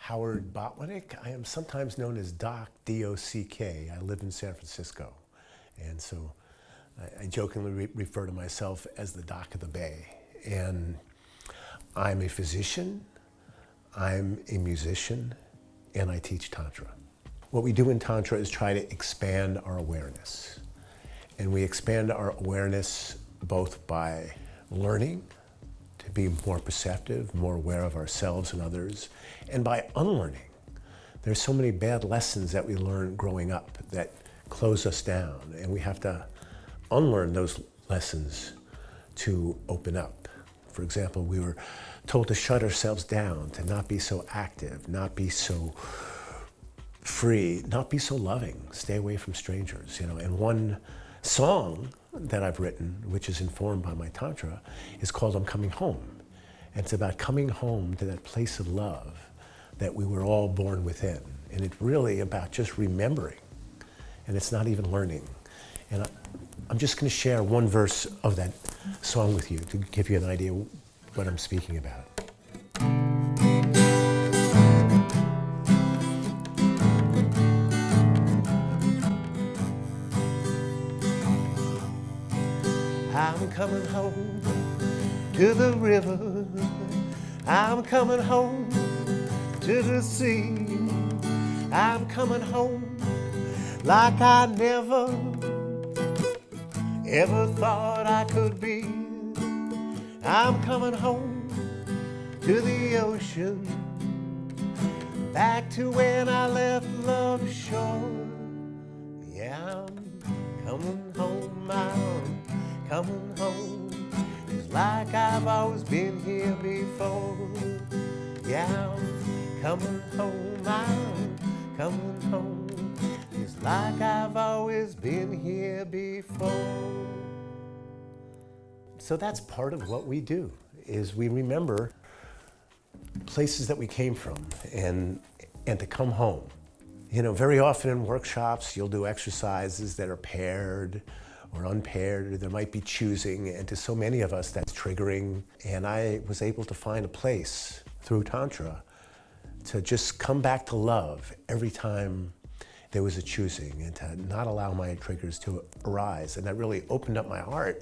Howard Botwinick. I am sometimes known as Doc, D-O-C-K. I live in San Francisco. And so I jokingly refer to myself as the Doc of the Bay. And I'm a physician, I'm a musician, and I teach Tantra. What we do in Tantra is try to expand our awareness. And we expand our awareness both by learning to be more perceptive, more aware of ourselves and others, and by unlearning. There's so many bad lessons that we learn growing up that close us down, and we have to unlearn those lessons to open up. For example, we were told to shut ourselves down, to not be so active, not be so free, not be so loving, stay away from strangers, And one song that I've written, which is informed by my Tantra, is called I'm Coming Home. And it's about coming home to that place of love that we were all born within. And it's really about just remembering, and it's not even learning. And I'm just going to share one verse of that song with you to give you an idea what I'm speaking about. I'm coming home to the river, I'm coming home to the sea, I'm coming home like I never ever thought I could be. I'm coming home to the ocean, back to when I left love shore. Yeah, I'm coming home, I'm coming home. It's like I've always been here before. Yeah, I'm coming home, I'm coming home. It's like I've always been here before. So that's part of what we do, is we remember places that we came from and to come home. Very often in workshops, you'll do exercises that are paired or unpaired, or there might be choosing, and to so many of us that's triggering. And I was able to find a place through Tantra to just come back to love every time there was a choosing, and to not allow my triggers to arise. And that really opened up my heart.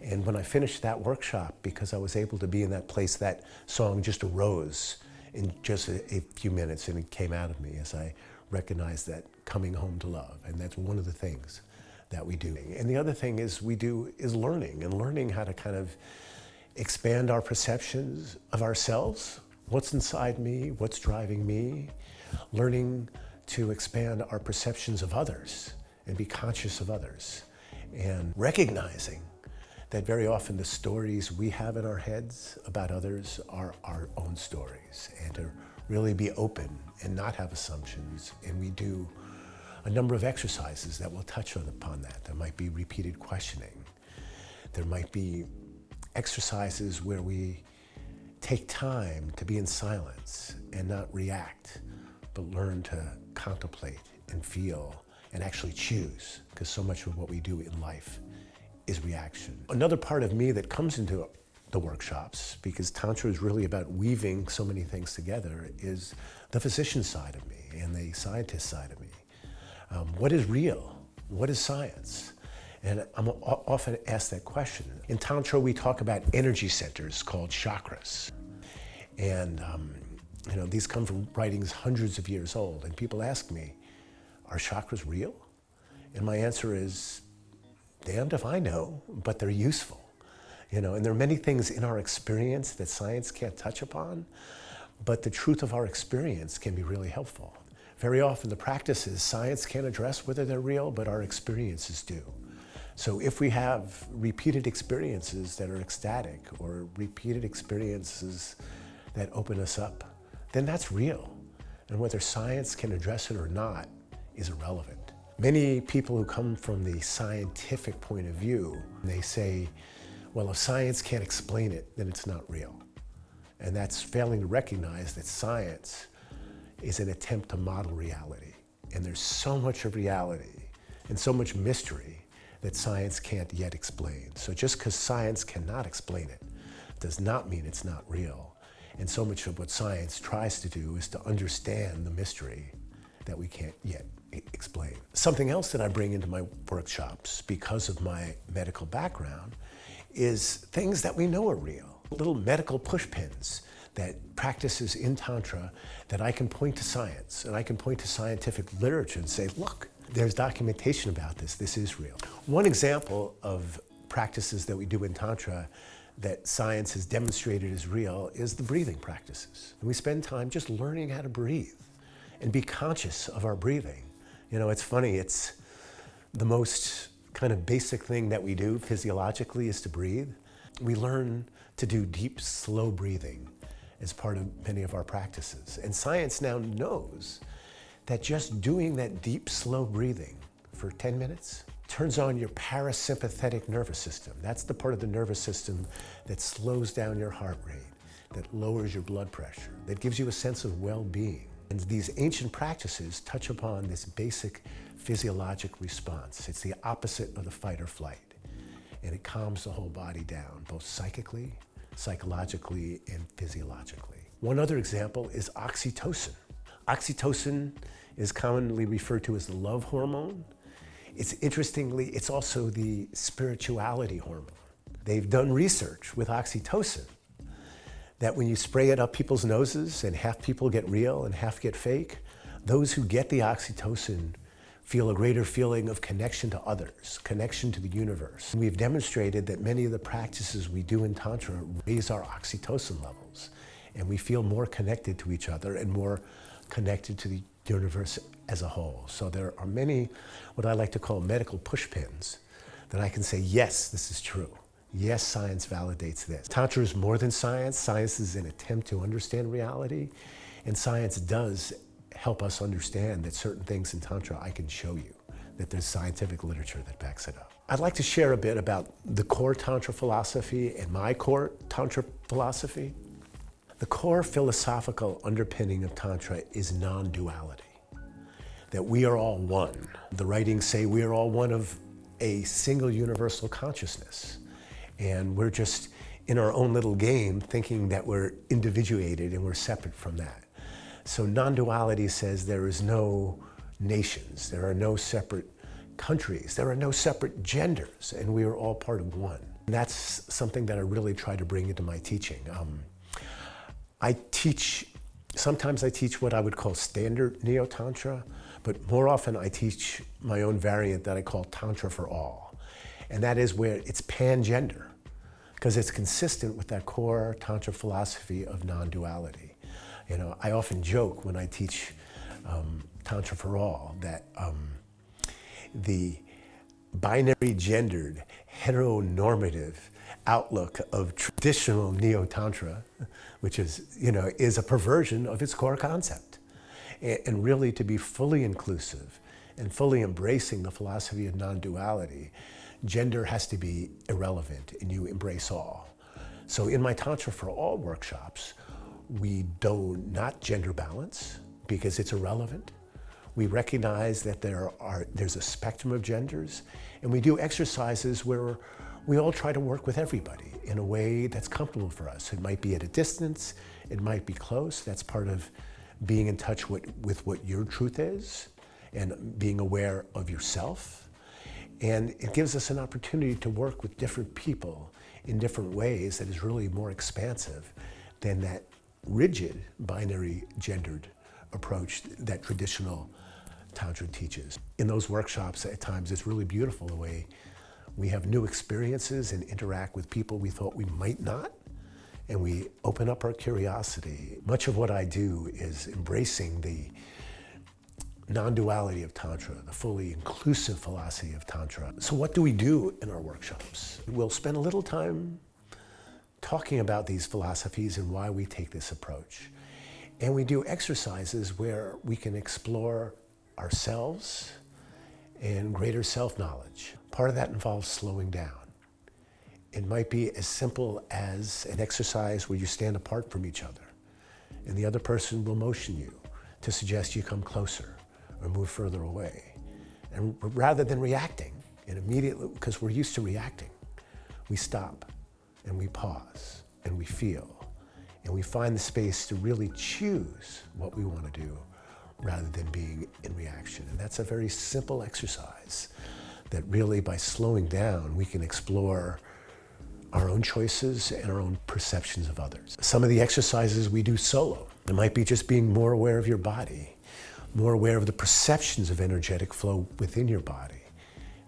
And when I finished that workshop, because I was able to be in that place, that song just arose in just a few minutes, and it came out of me as I recognized that coming home to love. And that's one of the things that we do. And the other thing is learning how to kind of expand our perceptions of ourselves, what's inside me, what's driving me, learning to expand our perceptions of others and be conscious of others, and recognizing that very often the stories we have in our heads about others are our own stories, and to really be open and not have assumptions. And we do a number of exercises that will touch upon that. There might be repeated questioning. There might be exercises where we take time to be in silence and not react, but learn to contemplate and feel and actually choose, because so much of what we do in life is reaction. Another part of me that comes into the workshops, because Tantra is really about weaving so many things together, is the physician side of me and the scientist side of me. What is real? What is science? And I'm often asked that question. In Tantra, we talk about energy centers called chakras. And these come from writings hundreds of years old. And people ask me, are chakras real? And my answer is, damned if I know, but they're useful. And there are many things in our experience that science can't touch upon, but the truth of our experience can be really helpful. Very often the practices, science can't address whether they're real, but our experiences do. So if we have repeated experiences that are ecstatic, or repeated experiences that open us up, then that's real. And whether science can address it or not is irrelevant. Many people who come from the scientific point of view, they say, well, if science can't explain it, then it's not real. And that's failing to recognize that science is an attempt to model reality. And there's so much of reality and so much mystery that science can't yet explain. So just because science cannot explain it does not mean it's not real. And so much of what science tries to do is to understand the mystery that we can't yet explain. Something else that I bring into my workshops because of my medical background is things that we know are real. Little medical pushpins that practices in Tantra that I can point to science, and I can point to scientific literature and say, look, there's documentation about this. This is real. One example of practices that we do in Tantra that science has demonstrated is real is the breathing practices. And we spend time just learning how to breathe and be conscious of our breathing. You know, it's funny, it's the most kind of basic thing that we do physiologically is to breathe. We learn to do deep, slow breathing as part of many of our practices. And science now knows that just doing that deep, slow breathing for 10 minutes turns on your parasympathetic nervous system. That's the part of the nervous system that slows down your heart rate, that lowers your blood pressure, that gives you a sense of well-being. And these ancient practices touch upon this basic physiologic response. It's the opposite of the fight or flight. And it calms the whole body down, both psychically, psychologically, and physiologically. One other example is oxytocin. Oxytocin is commonly referred to as the love hormone. It's also the spirituality hormone. They've done research with oxytocin that when you spray it up people's noses and half people get real and half get fake, those who get the oxytocin feel a greater feeling of connection to others, connection to the universe. We've demonstrated that many of the practices we do in Tantra raise our oxytocin levels, and we feel more connected to each other and more connected to the universe as a whole. So there are many, what I like to call medical pushpins, that I can say, yes, this is true. Yes, science validates this. Tantra is more than science. Science is an attempt to understand reality, and science does help us understand that certain things in Tantra I can show you, that there's scientific literature that backs it up. I'd like to share a bit about the core Tantra philosophy and my core Tantra philosophy. The core philosophical underpinning of Tantra is non-duality, that we are all one. The writings say we are all one of a single universal consciousness, and we're just in our own little game thinking that we're individuated and we're separate from that. So non-duality says there is no nations, there are no separate countries, there are no separate genders, and we are all part of one. And that's something that I really try to bring into my teaching. Sometimes I teach what I would call standard Neo-Tantra, but more often I teach my own variant that I call Tantra for All. And that is where it's pan-gender, because it's consistent with that core Tantra philosophy of non-duality. You know, I often joke when I teach Tantra for All that the binary gendered, heteronormative outlook of traditional Neo-Tantra, which is a perversion of its core concept. And really to be fully inclusive and fully embracing the philosophy of non-duality, gender has to be irrelevant and you embrace all. So in my Tantra for All workshops, we do not gender balance because it's irrelevant. We recognize that there's a spectrum of genders, and we do exercises where we all try to work with everybody in a way that's comfortable for us. It might be at a distance, it might be close. That's part of being in touch with what your truth is and being aware of yourself. And it gives us an opportunity to work with different people in different ways that is really more expansive than that rigid binary gendered approach that traditional Tantra teaches. In those workshops at times it's really beautiful the way we have new experiences and interact with people we thought we might not, and we open up our curiosity. Much of what I do is embracing the non-duality of Tantra, the fully inclusive philosophy of Tantra. So what do we do in our workshops? We'll spend a little time talking about these philosophies and why we take this approach. And we do exercises where we can explore ourselves and greater self-knowledge. Part of that involves slowing down. It might be as simple as an exercise where you stand apart from each other and the other person will motion you to suggest you come closer or move further away. And rather than reacting and immediately, because we're used to reacting, we stop and we pause and we feel and we find the space to really choose what we want to do rather than being in reaction. And that's a very simple exercise that really, by slowing down, we can explore our own choices and our own perceptions of others. Some of the exercises we do solo. It might be just being more aware of your body, more aware of the perceptions of energetic flow within your body,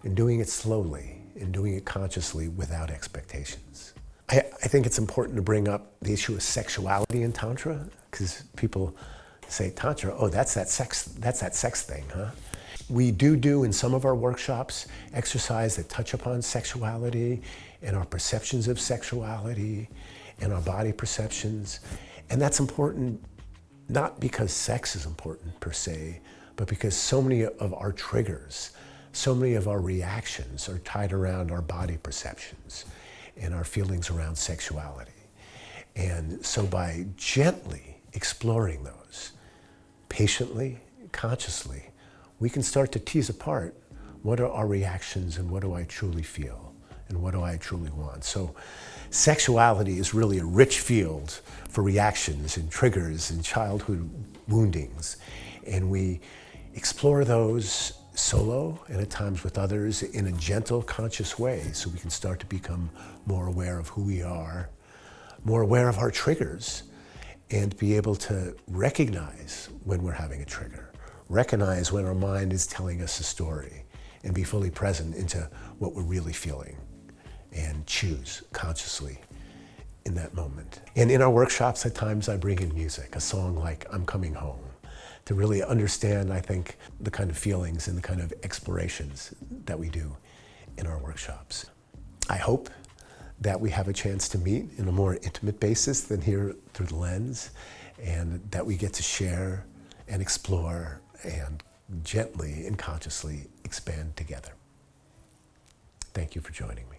and doing it slowly and doing it consciously without expectations. I think it's important to bring up the issue of sexuality in Tantra, because people say, Tantra, oh, that's that sex thing, huh? We do in some of our workshops exercise that touch upon sexuality and our perceptions of sexuality and our body perceptions. And that's important not because sex is important per se, but because so many of our triggers, so many of our reactions are tied around our body perceptions and our feelings around sexuality. And so by gently exploring those, patiently, consciously, we can start to tease apart what are our reactions and what do I truly feel and what do I truly want. So sexuality is really a rich field for reactions and triggers and childhood woundings. And we explore those solo and at times with others in a gentle, conscious way so we can start to become more aware of who we are, more aware of our triggers, and be able to recognize when we're having a trigger, recognize when our mind is telling us a story, and be fully present into what we're really feeling and choose consciously in that moment. And in our workshops, at times I bring in music, a song like I'm Coming Home, to really understand, I think, the kind of feelings and the kind of explorations that we do in our workshops. I hope that we have a chance to meet in a more intimate basis than here through the lens, and that we get to share and explore and gently and consciously expand together. Thank you for joining me.